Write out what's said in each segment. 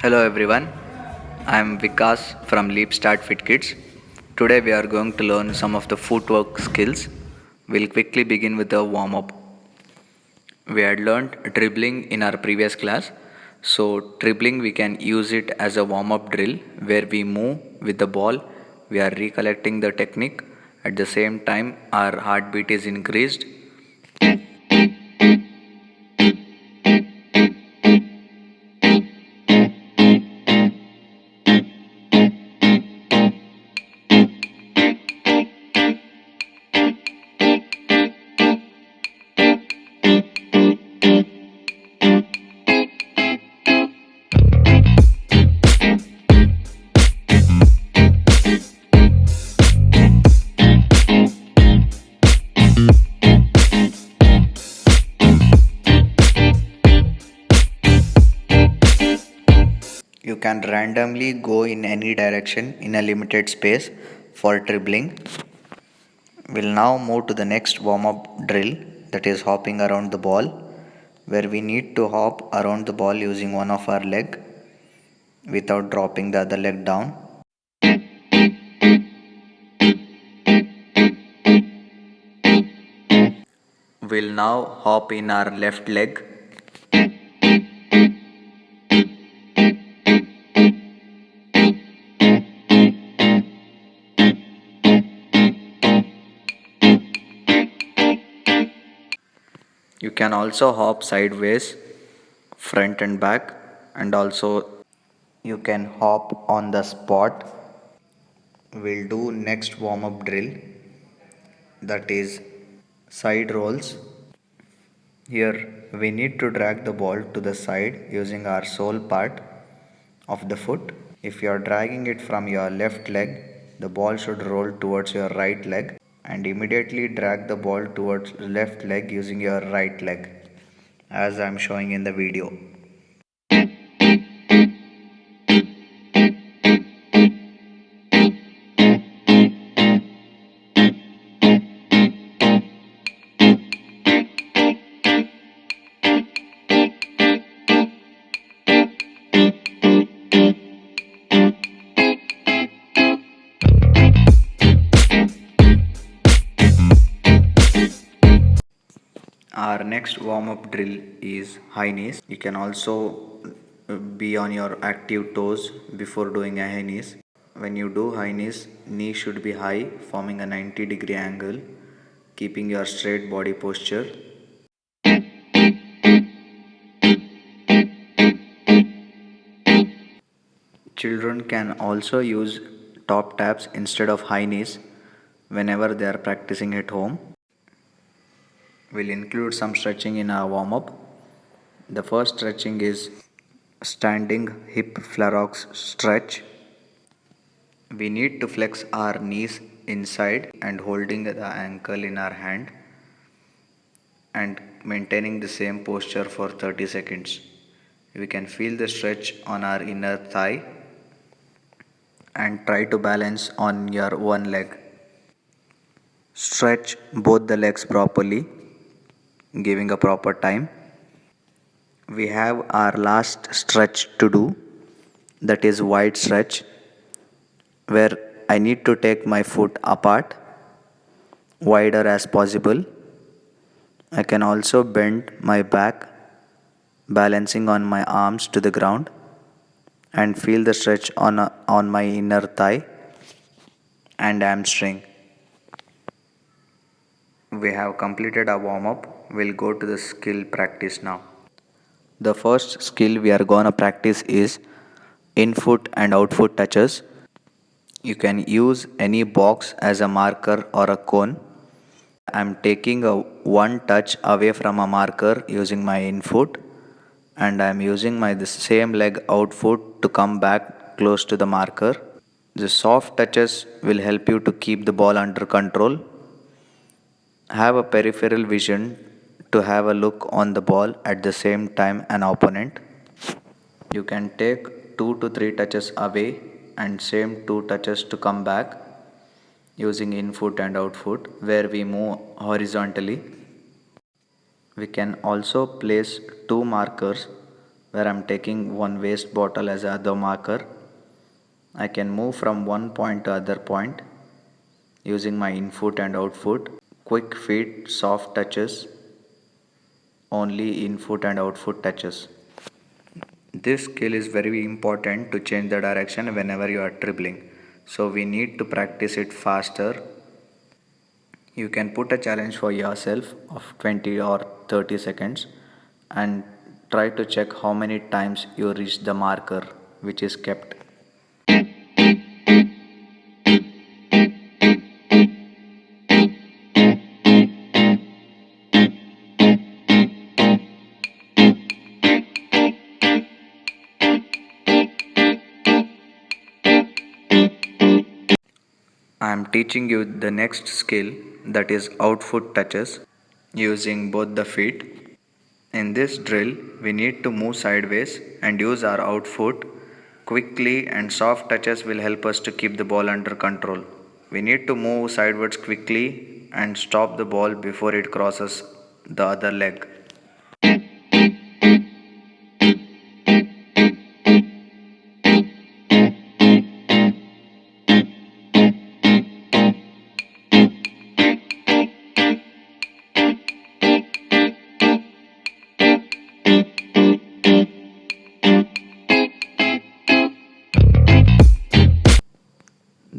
Hello everyone, I am Vikas from Leap Start Fit Kids. Today we are going to learn some of the footwork skills. We'll quickly begin with the warm up. We had learned dribbling in our previous class. So, dribbling we can use it as a warm up drill where we move with the ball. We are recollecting the technique. At the same time, our heartbeat is increased. You can randomly go in any direction in a limited space for dribbling. We'll now move to the next warm up drill, that is hopping around the ball, where we need to hop around the ball using one of our leg without dropping the other leg down. We'll now hop in our left leg. You can also hop sideways, front and back, and also you can hop on the spot. We'll do next warm up drill, that is side rolls. Here we need to drag the ball to the side using our sole part of the foot. If you are dragging it from your left leg, the ball should roll towards your right leg, and immediately drag the ball towards left leg using your right leg, as I am showing in the video. Our next warm up drill is high knees. You can also be on your active toes before doing a high knees. When you do high knees, knee should be high, forming a 90-degree angle, keeping your straight body posture. Children can also use top taps instead of high knees whenever they are practicing at home. We'll include some stretching in our warm up. The first stretching is standing hip flex stretch. We need to flex our knees inside and holding the ankle in our hand and maintaining the same posture for 30 seconds. We can feel the stretch on our inner thigh and try to balance on your one leg. Stretch both the legs properly, giving a proper time. We have our last stretch to do, that is wide stretch, where I need to take my foot apart, wider as possible. I can also bend my back, balancing on my arms to the ground, and feel the stretch on my inner thigh and hamstring. We have completed our warm up. We'll go to the skill practice now. The first skill we are gonna practice is in foot and out foot touches. You can use any box as a marker or a cone. I'm taking a one touch away from a marker using my in foot, and I'm using my the same leg out foot to come back close to the marker. The soft touches will help you to keep the ball under control. Have a peripheral vision to have a look on the ball at the same time an opponent. You can take 2 to 3 touches away and same 2 touches to come back using in foot and out foot where we move horizontally. We can also place 2 markers where I'm taking one waste bottle as other marker. I can move from one point to other point using my input and output. Quick feet, soft touches, only input and output touches. This skill is very important to change the direction whenever you are dribbling. So we need to practice it faster. You can put a challenge for yourself of 20 or 30 seconds and try to check how many times you reach the marker which is kept. I am teaching you the next skill, that is outfoot touches, using both the feet. In this drill, we need to move sideways and use our outfoot quickly, and soft touches will help us to keep the ball under control. We need to move sideways quickly and stop the ball before it crosses the other leg.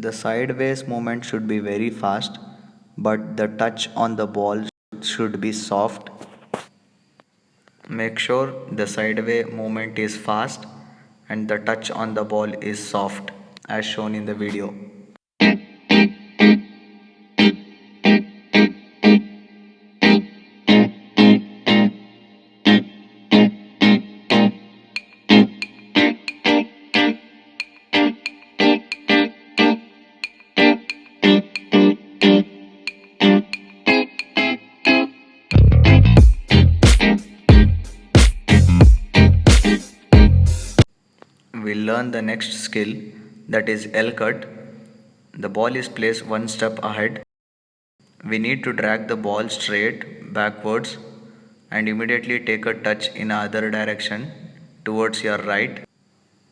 The sideways movement should be very fast, but the touch on the ball should be soft. Make sure the sideways movement is fast and the touch on the ball is soft as shown in the video. We'll learn the next skill, that is L cut. The ball is placed one step ahead. We need to drag the ball straight backwards and immediately take a touch in other direction towards your right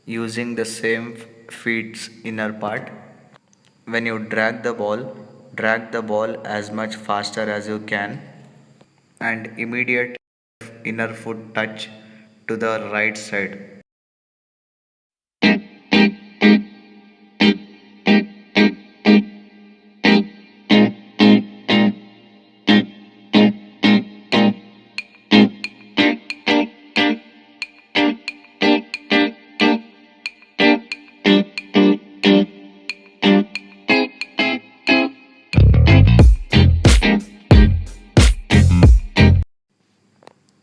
using the same feet's inner part. When you drag the ball as much faster as you can and immediate inner foot touch to the right side.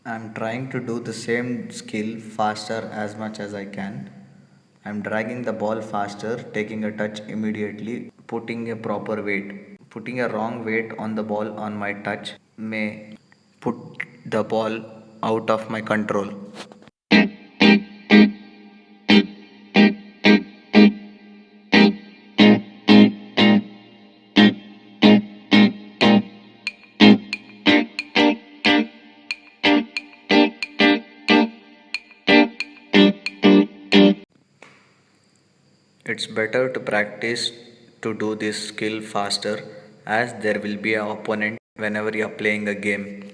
I'm trying to do the same skill faster as much as I can. I'm dragging the ball faster, taking a touch immediately, putting a proper weight. Putting a wrong weight on the ball on my touch may put the ball out of my control. It's better to practice to do this skill faster, as there will be an opponent whenever you are playing a game.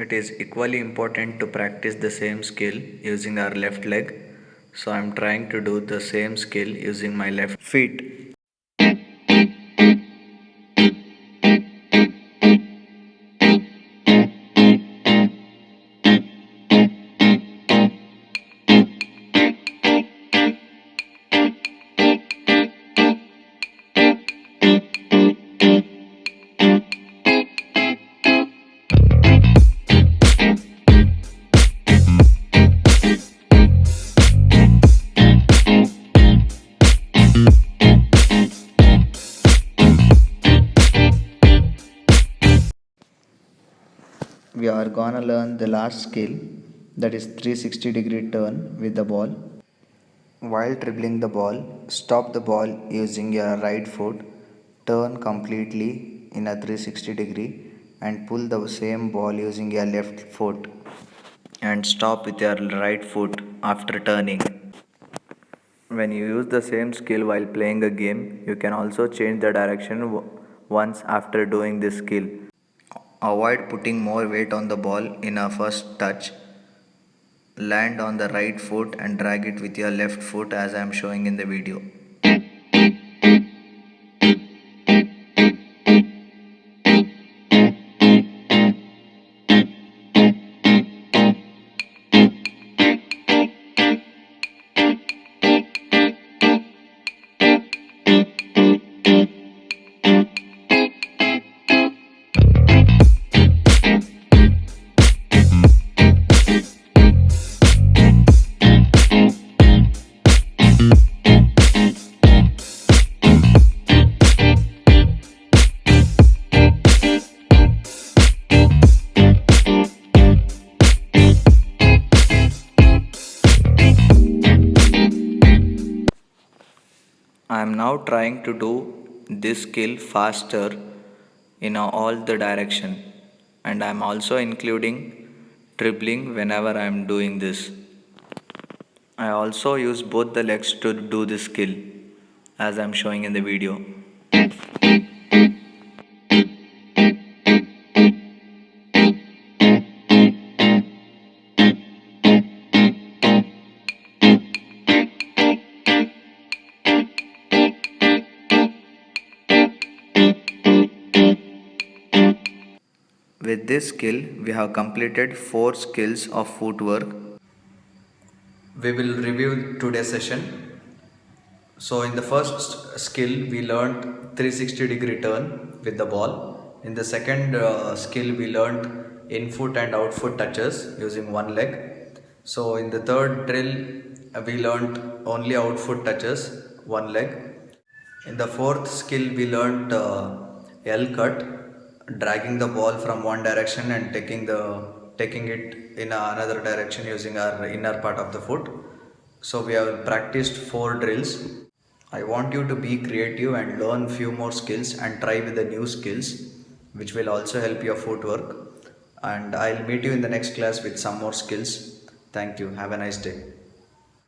It is equally important to practice the same skill using our left leg. So I'm trying to do the same skill using my left feet. are gonna learn the last skill, that is 360-degree turn with the ball. While dribbling the ball, stop the ball using your right foot, turn completely in a 360 degree and pull the same ball using your left foot and stop with your right foot after turning. When you use the same skill while playing a game, you can also change the direction once after doing this skill. Avoid putting more weight on the ball in a first touch. Land on the right foot and drag it with your left foot as I am showing in the video. I am now trying to do this skill faster in all the direction, and I am also including dribbling whenever I am doing this. I also use both the legs to do this skill as I am showing in the video. With this skill, we have completed 4 skills of footwork. We will review today's session. So in the first skill, we learned 360-degree turn with the ball. In the second skill, we learned in-foot and out-foot touches using one leg. So in the third drill, we learned only out-foot touches, one leg. In the fourth skill, we learned L cut, dragging the ball from one direction and taking it in another direction using our inner part of the foot. So we have practiced 4 drills. I want you to be creative and learn few more skills and try with the new skills, which will also help your footwork. And I'll meet you in the next class with some more skills. Thank you. Have a nice day.